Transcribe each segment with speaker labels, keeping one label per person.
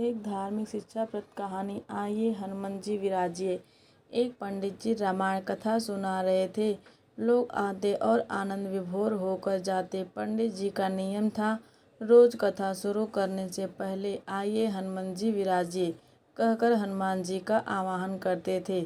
Speaker 1: एक धार्मिक शिक्षाप्रद कहानी। आइए हनुमान जी विराजिए। एक पंडित जी रामायण कथा सुना रहे थे। लोग आते और आनंद विभोर होकर जाते। पंडित जी का नियम था, रोज कथा शुरू करने से पहले आइए हनुमान जी विराजिए कहकर हनुमान जी का आवाहन करते थे।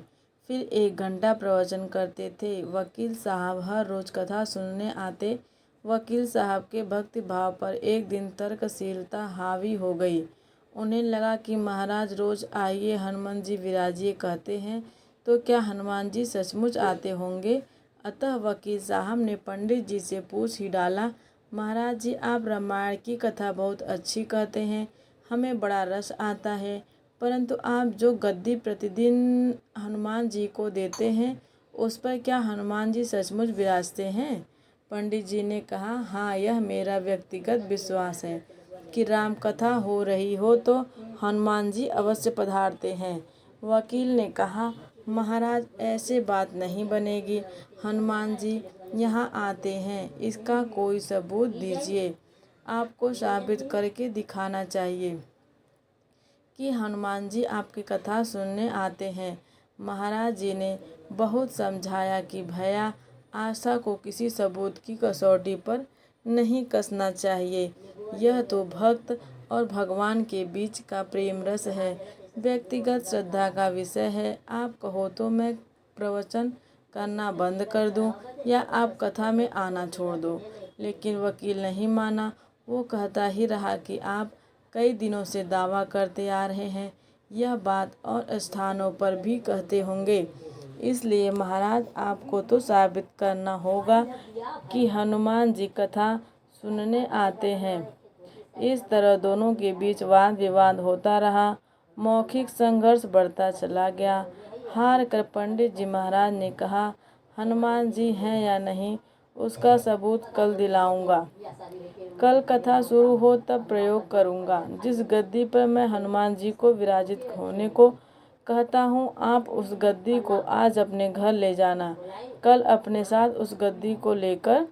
Speaker 1: फिर 1 घंटा प्रवचन करते थे। वकील साहब हर रोज कथा सुनने आते। वकील साहब के भक्ति भाव पर एक दिन तर्कशीलता हावी हो गई। उन्हें लगा कि महाराज रोज आइए हनुमान जी विराजिए कहते हैं, तो क्या हनुमान जी सचमुच आते होंगे। अतः वकील साहब ने पंडित जी से पूछ ही डाला, महाराज जी आप रामायण की कथा बहुत अच्छी कहते हैं, हमें बड़ा रस आता है, परंतु आप जो गद्दी प्रतिदिन हनुमान जी को देते हैं, उस पर क्या हनुमान जी सचमुच विराजते हैं। पंडित जी ने कहा, हाँ, यह मेरा व्यक्तिगत विश्वास है कि राम कथा हो रही हो तो हनुमान जी अवश्य पधारते हैं। वकील ने कहा, महाराज ऐसे बात नहीं बनेगी। हनुमान जी यहाँ आते हैं, इसका कोई सबूत दीजिए। आपको साबित करके दिखाना चाहिए कि हनुमान जी आपकी कथा सुनने आते हैं। महाराज जी ने बहुत समझाया कि भैया, आस्था को किसी सबूत की कसौटी पर नहीं कसना चाहिए। यह तो भक्त और भगवान के बीच का प्रेम रस है, व्यक्तिगत श्रद्धा का विषय है। आप कहो तो मैं प्रवचन करना बंद कर दूं या आप कथा में आना छोड़ दो। लेकिन वकील नहीं माना। वो कहता ही रहा कि आप कई दिनों से दावा करते आ रहे हैं, यह बात और स्थानों पर भी कहते होंगे, इसलिए महाराज आपको तो साबित करना होगा कि हनुमान जी कथा सुनने आते हैं। इस तरह दोनों के बीच वाद विवाद होता रहा। मौखिक संघर्ष बढ़ता चला गया। हार कर पंडित जी महाराज ने कहा, हनुमान जी हैं या नहीं उसका सबूत कल दिलाऊंगा। कल कथा शुरू हो तब प्रयोग करूंगा। जिस गद्दी पर मैं हनुमान जी को विराजित होने को कहता हूँ, आप उस गद्दी को आज अपने घर ले जाना। कल अपने साथ उस गद्दी को लेकर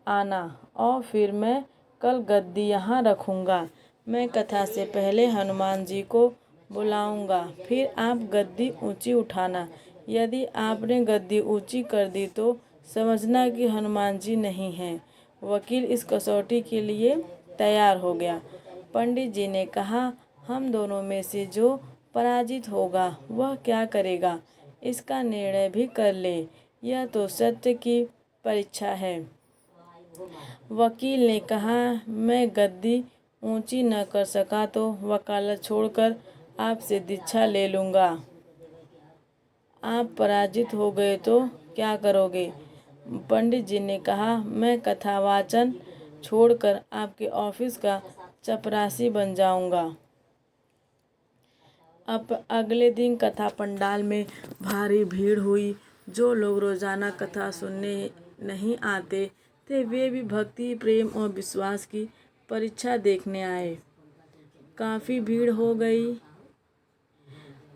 Speaker 1: आना और फिर मैं कल गद्दी यहाँ रखूँगा। मैं कथा से पहले हनुमान जी को बुलाऊँगा, फिर आप गद्दी ऊँची उठाना। यदि आपने गद्दी ऊँची कर दी तो समझना कि हनुमान जी नहीं हैं। वकील इस कसौटी के लिए तैयार हो गया। पंडित जी ने कहा, हम दोनों में से जो पराजित होगा वह क्या करेगा, इसका निर्णय भी कर ले। यह तो सत्य की परीक्षा है। वकील ने कहा, मैं गद्दी ऊंची न कर सका तो वकालत छोड़कर आपसे दीक्षा ले लूँगा। आप पराजित हो गए तो क्या करोगे। पंडित जी ने कहा, मैं कथावाचन छोड़कर आपके ऑफिस का चपरासी बन जाऊंगा। अब अगले दिन कथा पंडाल में भारी भीड़ हुई। जो लोग रोजाना कथा सुनने नहीं आते थे, वे भी भक्ति, प्रेम और विश्वास की परीक्षा देखने आए। काफी भीड़ हो गई।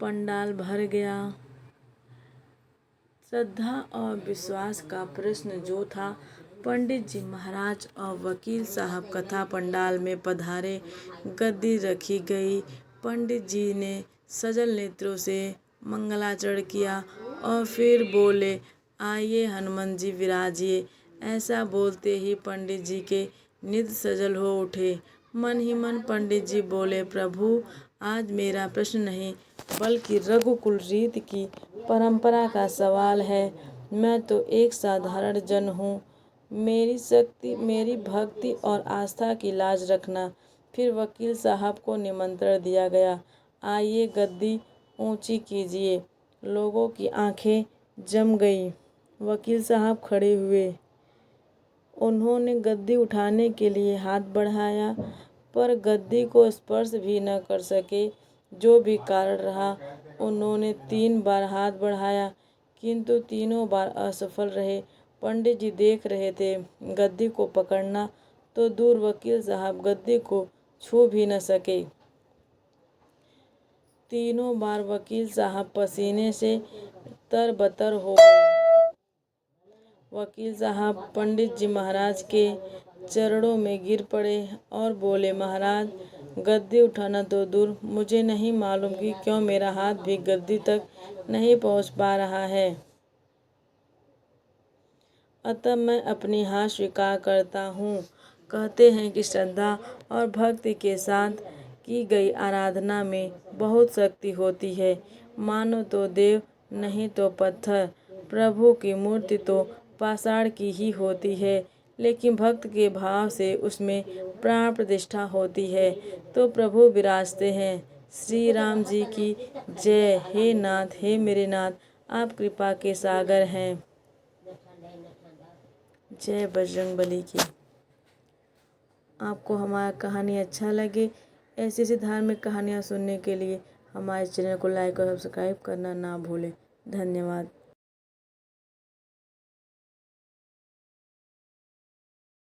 Speaker 1: पंडाल भर गया। श्रद्धा और विश्वास का प्रश्न जो था, पंडित जी महाराज और वकील साहब कथा पंडाल में पधारे। गद्दी रखी गई। पंडित जी ने सजल नेत्रों से मंगलाचरण किया और फिर बोले, आइए हनुमान जी विराजिए। ऐसा बोलते ही पंडित जी के नेत्र सजल हो उठे। मन ही मन पंडित जी बोले, प्रभु, आज मेरा प्रश्न नहीं बल्कि रघुकुल रीत की परंपरा का सवाल है। मैं तो एक साधारण जन हूँ। मेरी शक्ति, मेरी भक्ति और आस्था की लाज रखना। फिर वकील साहब को निमंत्रण दिया गया, आइए गद्दी ऊंची कीजिए। लोगों की आंखें जम गई। वकील साहब खड़े हुए। उन्होंने गद्दी उठाने के लिए हाथ बढ़ाया, पर गद्दी को स्पर्श भी न कर सके। जो भी कारण रहा, उन्होंने 3 बार हाथ बढ़ाया, किंतु तीनों बार असफल रहे। पंडित जी देख रहे थे। गद्दी को पकड़ना तो दूर, वकील साहब गद्दी को छू भी न सके। तीनों बार वकील साहब पसीने से तरबतर हो गए। वकील साहब पंडित जी महाराज के चरणों में गिर पड़े और बोले, महाराज, गद्दी उठाना तो दूर, मुझे नहीं मालूम कि क्यों मेरा हाथ भी गद्दी तक नहीं पहुंच पा रहा है। अतः मैं अपनी हार स्वीकार करता हूँ। कहते हैं कि श्रद्धा और भक्ति के साथ की गई आराधना में बहुत शक्ति होती है। मानो तो देव, नहीं तो पत्थर। प्रभु की मूर्ति तो पाषाण की ही होती है, लेकिन भक्त के भाव से उसमें प्राण प्रतिष्ठा होती है तो प्रभु विराजते हैं। श्री राम जी की जय। हे नाथ, हे मेरे नाथ, आप कृपा के सागर हैं। जय बजरंगबली की। आपको हमारा कहानी अच्छा लगे, ऐसी ऐसी धार्मिक कहानियाँ सुनने के लिए हमारे चैनल को लाइक और सब्सक्राइब करना ना भूलें। धन्यवाद।